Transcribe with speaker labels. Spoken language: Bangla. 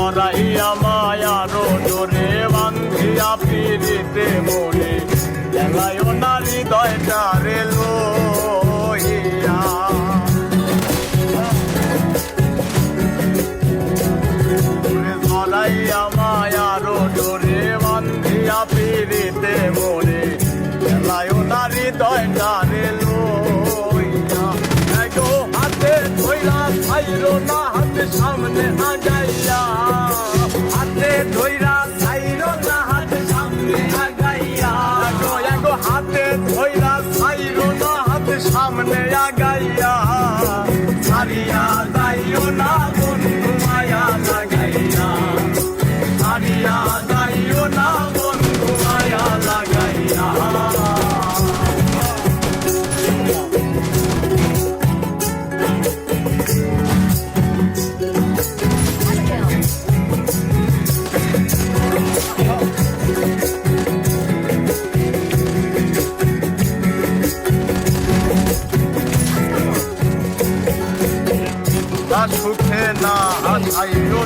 Speaker 1: জড়াইয়া মায়ার জোরে বান্ধিয়া পিরিতে মনে দেখায় না হৃদয়টা রে লইয়া জড়াইয়া মায়ার জোরে বান্ধিয়া পিরিতে মনে দেখায় না হৃদয়টা রে লইয়া গো হাতে ধইরা ছাইরো না হাতে সামনে আগাইয়া হাতে ধইরা ছাইরো না হাতে সামনে আগাইয়া গো হাতে ধইরা ছাইরো না হাতে সামনে আগাইয়া ছাড়িয়া যাইও না বন্ধু মায়া লাগাইয়া ছাড়িয়া যাইও না বন্ধু মায়া লাগাইয়া সুখে না আইও